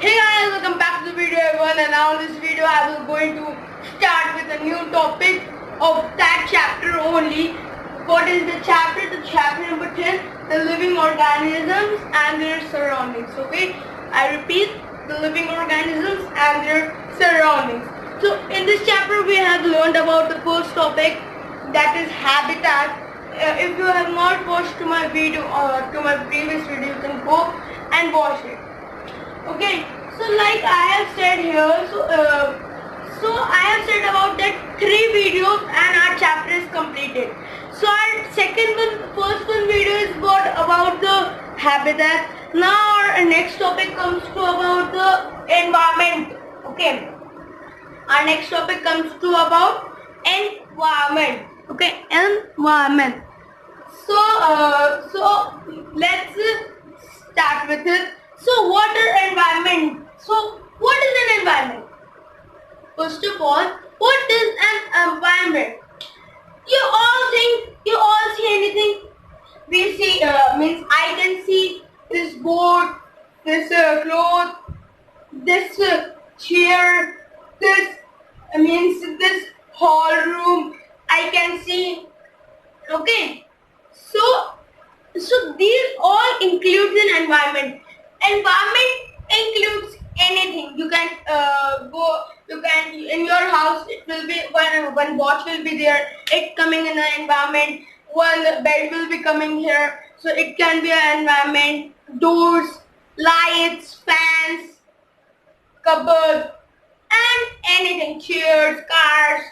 Hey guys, welcome back to the video everyone, and now in this video I will going to start with a new topic of that chapter only. What is the chapter? The chapter number 10, the living organisms and their surroundings. Okay, I repeat, the living organisms and their surroundings. So in this chapter we have learned about the first topic, that is habitat. If you have not watched my video or to my previous video, you can go and watch it. Okay, so like I have said here, so I have said about that 3 videos and our chapter is completed. So our first one video is about the habitat. Now our next topic comes to about the environment. Okay, our next topic comes to about environment. Okay, environment. So let's start with it. So water environment. So what is an environment? First of all, what is an environment? You all see anything? We see means I can see this board, this cloth, this chair, this means this hall room. I can see. Okay. So these all includes an environment. Environment includes anything. You can in your house it will be one watch will be there, it coming in an environment. One bed will be coming here, so it can be an environment. Doors, lights, fans, cupboard, and anything, chairs, cars,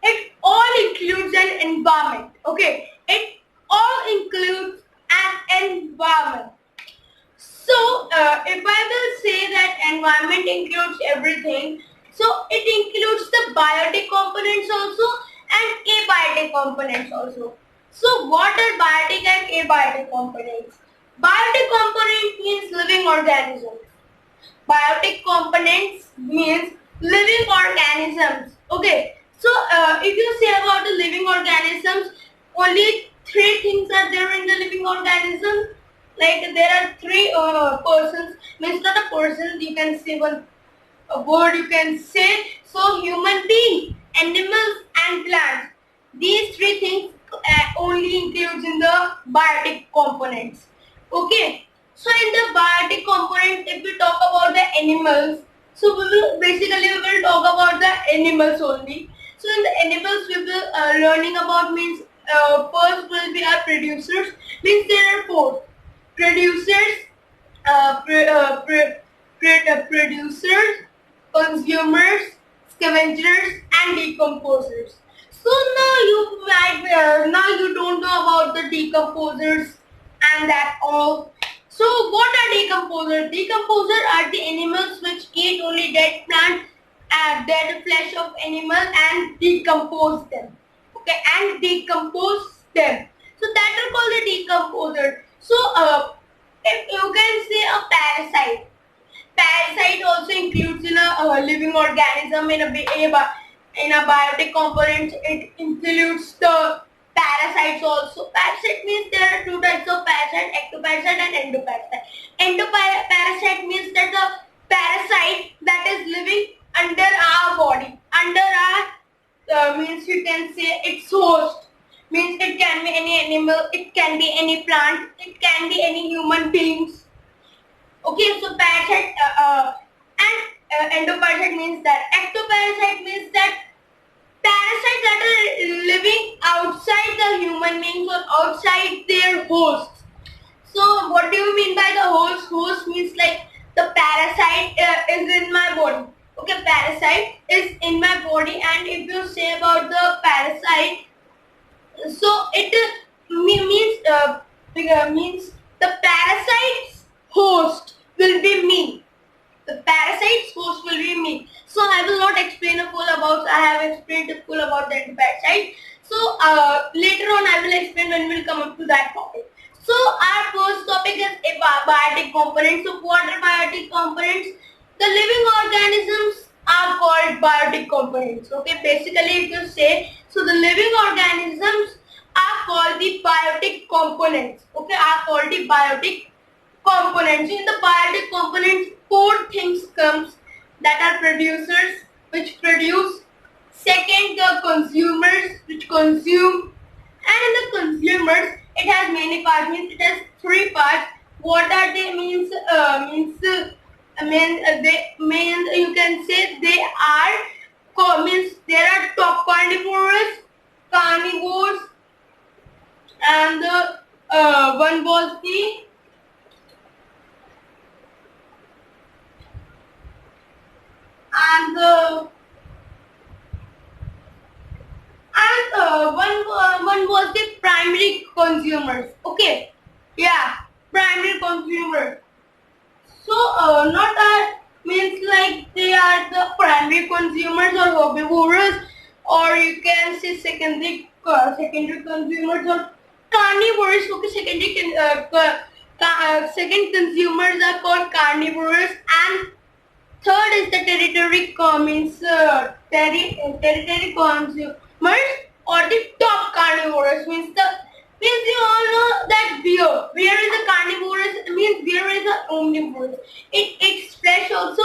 it all includes an environment. Okay, it all includes an environment. So if I will say that environment includes everything, so it includes the biotic components also and abiotic components also. So what are biotic and abiotic components? Biotic component means living organisms. Biotic components means living organisms. Okay, so if you say about the living organisms, only 3 things are there in the living organism. Like there are 3 persons, means not a person, you can say a word you can say. So human being, animals and plants. These 3 things only includes in the biotic components. Okay. So in the biotic component, if we talk about the animals, so we will talk about the animals only. So in the animals we will learning about means first will be our producers, means there are 4. Producers, producers, consumers, scavengers, and decomposers. So now you don't know about the decomposers and that all. So what are decomposers? Decomposers are the animals which eat only dead plants, dead flesh of animal and decompose them. Okay, and decompose them. So that are called the decomposer. So if you can say a parasite. Parasite also includes in a living organism in a biotic component. It includes the parasites also. Parasite means there are 2 types of parasite, ectoparasite and endoparasite. Endoparasite means that the parasite that is living under our body, under our means you can say its host. Means it can be any animal, it can be any plant, it can be any human beings. Okay, so parasite and endoparasite means that. Ectoparasite means that parasites that are living outside the human beings or outside their hosts. So what do you mean by the host? Host means like the parasite is in my body. Okay, parasite is in my body, and if you say about the parasite, so it means the parasite's host will be me. The parasite's host will be me. So I will not explain full about. I have explained full about the parasite. So later on I will explain when we will come up to that topic. So our first topic is biotic components. So what are biotic components? The living organisms are called biotic components. Okay, basically if you say, so the living organisms are called the biotic components. Okay, are called the biotic components. In the biotic components four things comes that are producers, which produce. Second, the consumers, which consume. And in the consumers, it has many parts. Means it has three parts. What are they? Means you can say they are means there are top carnivores, and one was the and one was the primary consumers. Okay, yeah, primary consumers. So not means like they are the primary consumers or herbivores, or you can say secondary consumers or carnivores. Okay, second consumers are called carnivores, and third is the territory consumers or the top carnivores. Means you all know that bear. Bear is a carnivorous. Means bear is a omnivorous. It eats flesh also,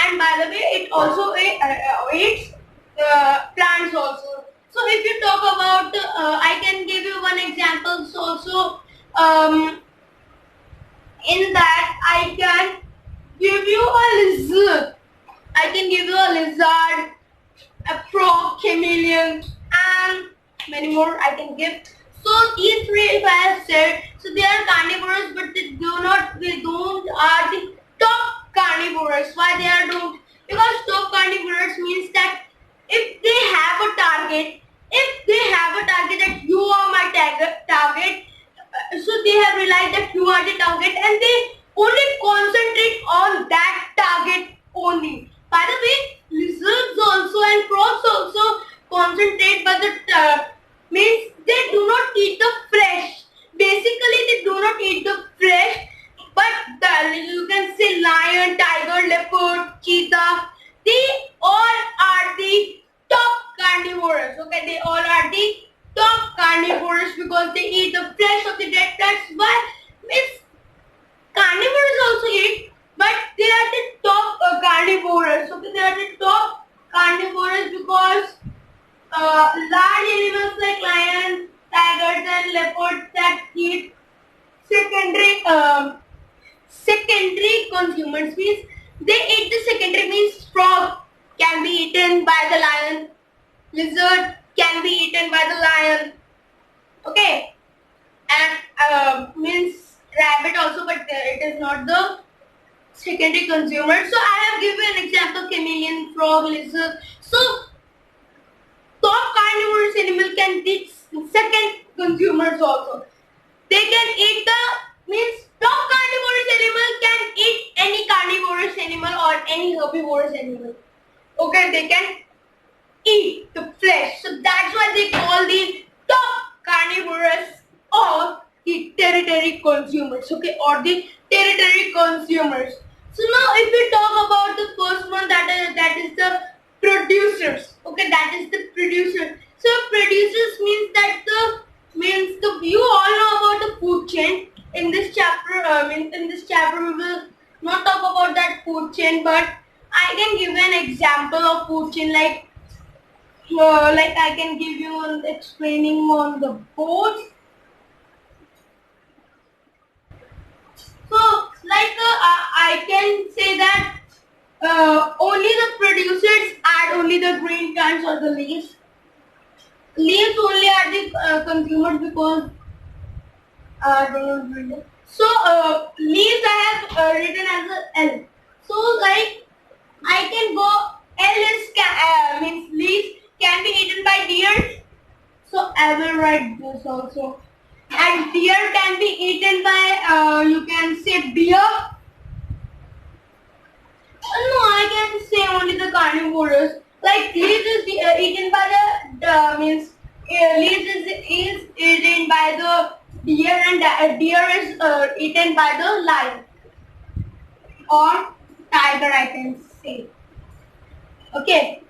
and by the way, it also eats plants also. So if you talk about, I can give you one example. So also, in that I can give you a lizard. I can give you a lizard, a frog, chameleon, and many more I can give. So these three, if I have said, so they are carnivorous, but they don't are the top carnivorous. Why they are don't? Because top carnivorous means that if they have a target, that you are my target, so they have realized that you are the target, and they only concentrate on that target only. By the way, lizards also and frogs also concentrate, but means they do not eat the flesh. Basically, they do not eat the flesh, but you can say lion, tiger, leopard, cheetah. They all are the top carnivores. Okay, they all are the top carnivores because they eat the flesh of the dead plants. Why? Means carnivores also eat, but they are the top carnivores. Okay, they are the top carnivores because large animals like lions, tigers, and leopards that eat secondary consumers. Means they eat the secondary. Means frog can be eaten by the lion, lizard can be eaten by the lion. Okay, and means rabbit also, but it is not the secondary consumer. So I have given an example: chameleon, frog, lizard. So top carnivorous animal can eat second consumers also. They can eat means top carnivorous animal can eat any carnivorous animal or any herbivorous animal. Okay, they can eat the flesh. So that's why they call the top carnivorous or the territory consumers. Okay, or the territory consumers. So now if we talk about the first one, that is the producers. Okay, that is the producer. So producers means that you all know about the food chain. In this chapter, we will not talk about that food chain, but I can give an example of food chain like I can give you an explaining on the board. So I can say that only the producers add only the green plants or the leaves. Leaves only are the consumers because don't read it. So leaves I have written as a L. So like I can go L is means leaves can be eaten by deer. So I will write this also. And deer can be eaten by you can say bear. No, I can say only the carnivores. Like leaves is eaten by the means leaves is eaten by the deer, and deer is eaten by the lion or tiger, I can say. Okay.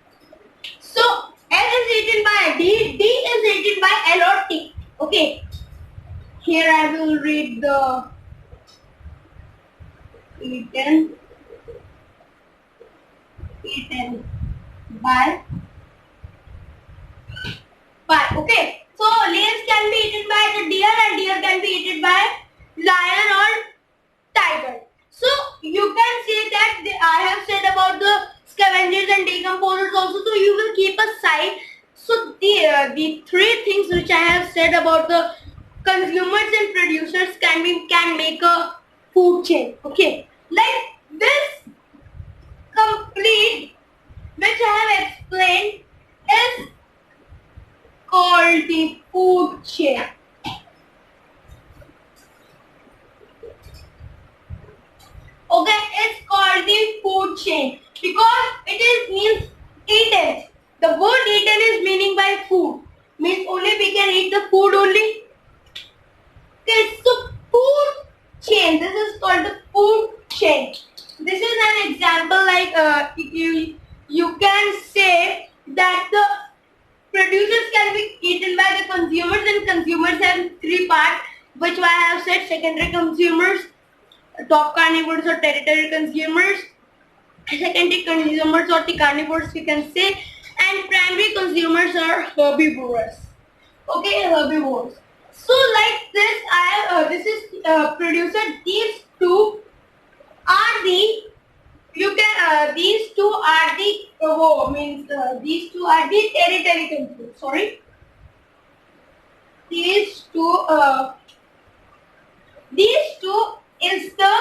So L is eaten by D. D is eaten by L or T. Okay. Here I will read the eaten. eaten by. Okay. So lions can be eaten by the deer and deer can be eaten by lion or tiger. So you can say that I have said about the scavengers and decomposers also. So you will keep aside. So the three things which I have said about the consumers and producers can make a food chain. Okay, like this complete which I have explained is called the food chain. Okay, it's called the food chain because it is means eaten. The word eaten is meaning by food. Means only we can eat the food only. Okay, so food chain. This is called the food chain. This is an example like you can say that the producers can be eaten by the consumers and consumers have three parts which I have said: secondary consumers, top carnivores or territorial consumers, secondary consumers or the carnivores we can say, and primary consumers are herbivores. Okay, herbivores. So like this, this is producer. These two are the these two are the these two are the territory consumers. Sorry, these two is the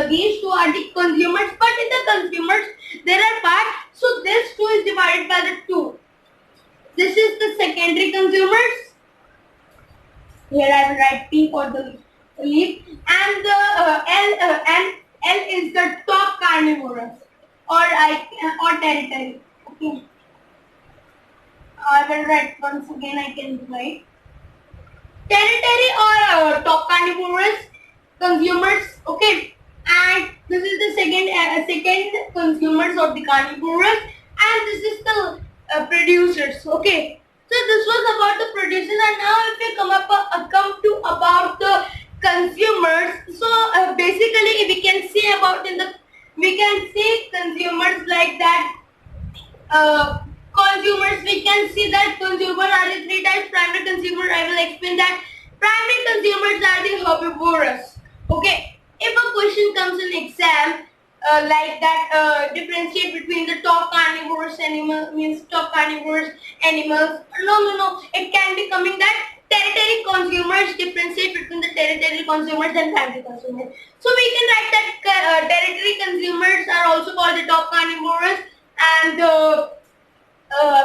these two are the consumers, but in the consumers there are parts. So this two is divided by the two. This is the secondary consumers. Here I will write P for the leaf, and the L is the top carnivorous or territory. Okay, I will write once again. I can write territory or top carnivorous consumers. Okay, and this is the second consumers of the carnivorous, and this is the producers. Okay, so this was about the producers, and now if we come to about the consumers. So basically we can say about consumers like that. Consumers, we can see that consumers are the three types. Primary consumer, I will explain that. Primary consumers are the herbivores. Okay, if a question comes in exam like that, differentiate between the top carnivorous animal means top carnivorous animals. No, it can be coming that territory consumers differentiate between the territorial consumers and primary consumers. So we can write that territory consumers are also called the top carnivorous, and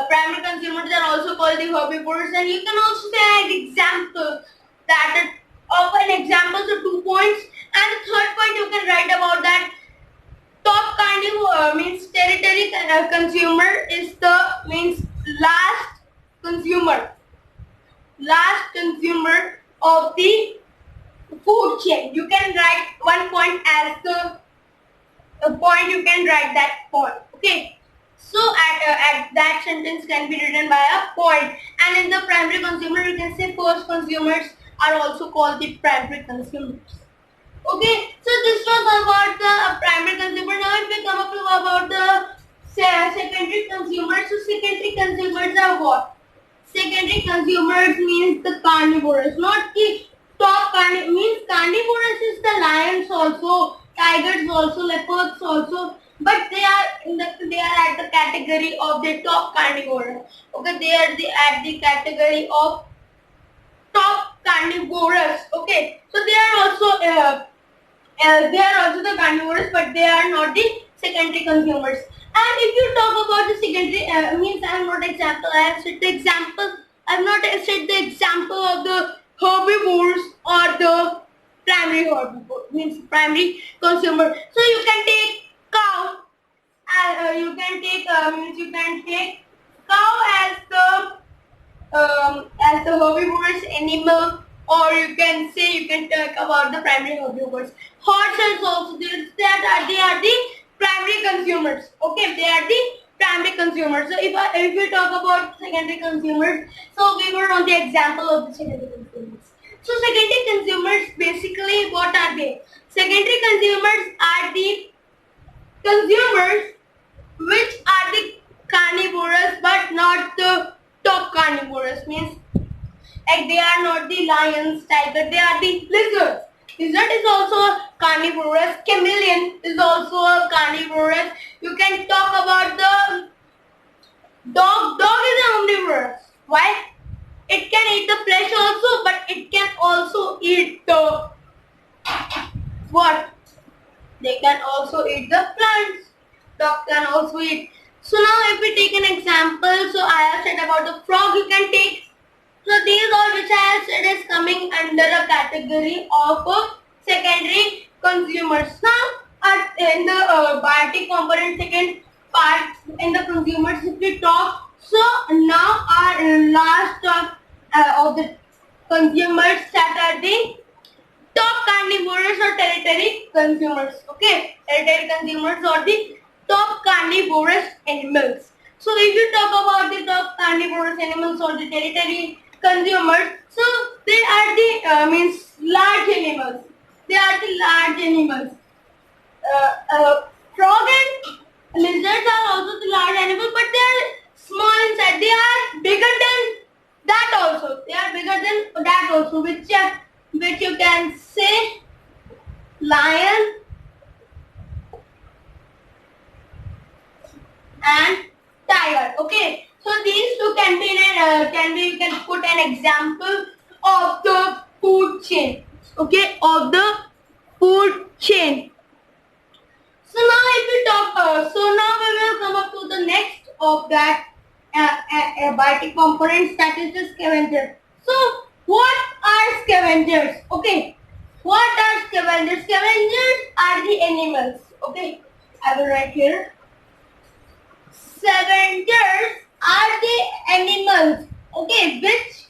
primary consumers are also called the herbivores. And you can also say an example that of an example, so 2 points, and the third point you can write about that top carnivore means territory consumer is the last consumer of the food chain. You can write 1 point as the point. You can write that point. Okay, so at that sentence can be written by a point. And in the primary consumer you can say first consumers are also called the primary consumers. Okay, so this was about the primary consumer. Now if we come up to about the secondary consumers. So secondary consumers are what? Secondary consumers means the carnivores, not the top means carnivores is the lions also, tigers also, leopards also, but they are at the category of the top carnivore. Okay, they are at the category of top carnivorous. Okay, so they are also the carnivores, but they are not the secondary consumers. And if you talk about the secondary, means I have not example. I have said the example. I have not said the example of the herbivores or the primary herbivore, means primary consumer. So you can take cow. You can take cow as the herbivorous animal, or you can talk about the primary herbivores. Horses also, they are the primary consumers. Okay, they are the primary consumers. So if we talk about secondary consumers, so we were on the example of the secondary consumers. So secondary consumers, basically what are they? Secondary consumers are the consumers carnivorous, means like they are not the lions, tiger, they are the lizards. Lizard is also a carnivorous. Chameleon is also a carnivorous. You can talk about the dog. Dog is an omnivorous. Why? It can eat the flesh also, but it can also eat the what? They can also eat the plants. Dog can also eat. So now if we take an example, so I have said about the frog, you can take. So these all which I have said is coming under a category of secondary consumers. Now in the biotic component second part in the consumers if we talk. So now our last of the consumers that are the top carnivorous or territory consumers. Okay, territory consumers or the top carnivorous animals. So if you talk about the top carnivorous animals or the territory consumers, so they are the means large animals. They are the large animals. Frog and lizards are also the large animals, but they are small inside. They are bigger than that also. They are bigger than that also, which you can say lion and tiger. Okay, so these two can be you can put an example of the food chain. Okay, of the food chain. So now if we talk, so now we will come up to the next of that biotic components, that is the scavenger. So what are scavengers? Okay, what are scavengers? Scavengers are the animals. Okay, I will write here. Scavengers are the animals. Okay, which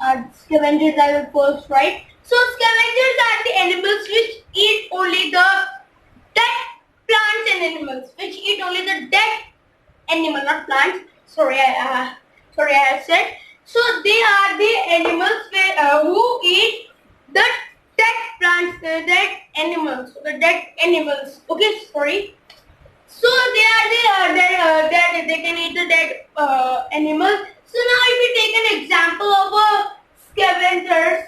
are scavengers? I will first write. So scavengers are the animals which eat only the dead plants and animals. Which eat only the dead animal, not plants. Sorry, I have said. So they are the animals who eat the dead plants, the dead animals, the dead animals. Okay, sorry. So they are they can eat the dead animals. So now if we take an example of scavengers,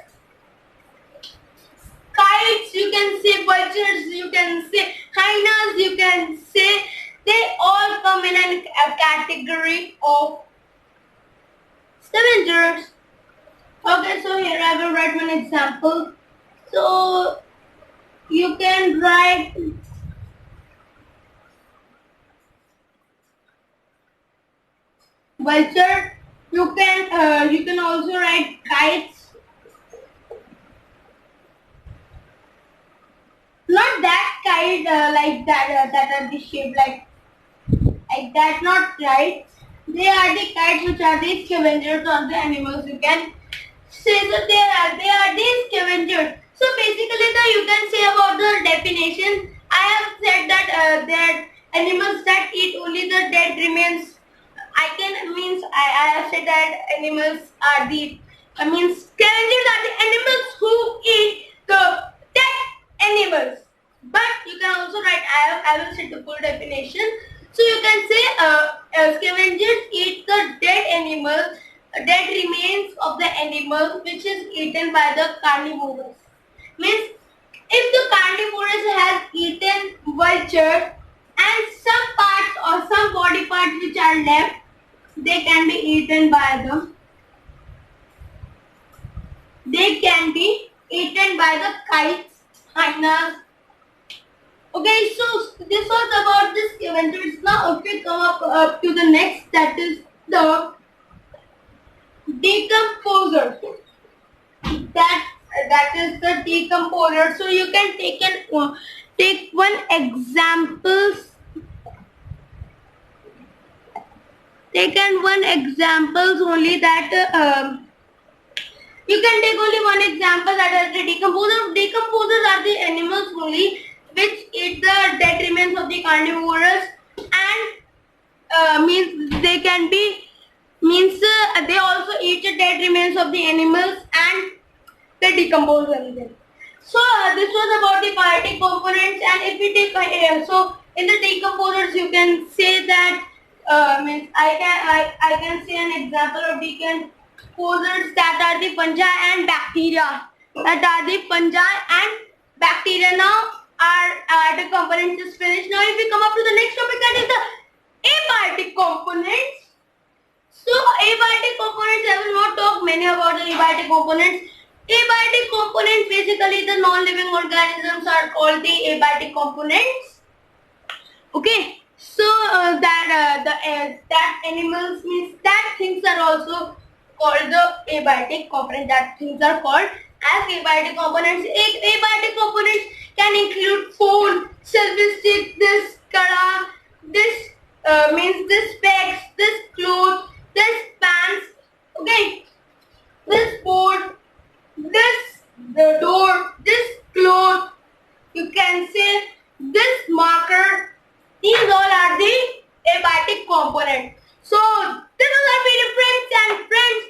kites, you can say vultures, you can say hyenas, you can say, they all come in a category of scavengers. Okay, so here I will write one example. So you can write vulture. You can also write kites. Not that kite like that that are the shape like that. Not right. They are the kites which are the scavengers of the animals. You can say that they are the scavengers. So basically, you can say about the definition. I have said that that animals that eat only the dead remains. I have said that animals are the scavengers are the animals who eat the dead animals. But you can also write. I will set the full definition. So you can say scavengers eat the dead remains of the animal which is eaten by the carnivorous. Means if the carnivorous has eaten vulture and some parts or some body parts which are left, they can be eaten by them. They can be eaten by the kites, hyenas. Okay, so this was about the scavengers. Now if we come up to the next, that is the decomposer. That is the decomposer. So you can take one examples. Taken one examples only that you can take only one example, that is the decomposer. Decomposers are the animals only which eat the dead remains of the carnivorous and they also eat the dead remains of the animals and they decompose them. So this was about the biotic components, and if we take so in the decomposers you can say that means I can say an example, or we can posers that are the fungi and bacteria. That are the fungi and bacteria. Now our abiotic components is finished. Now if we come up to the next topic, that is the abiotic components. So abiotic components, I will not talk many about the abiotic components. Abiotic components, basically the non-living organisms are called the abiotic components. Okay, so that animals means that things are also called the abiotic components. That things are called as abiotic components. Abiotic components can include food, selfie stick, this kara, this means this specs, this cloth, this pants. Okay, this board, this the door, this cloth. You can say this marker. These all are the abiotic components. So this was our video, friends and friends.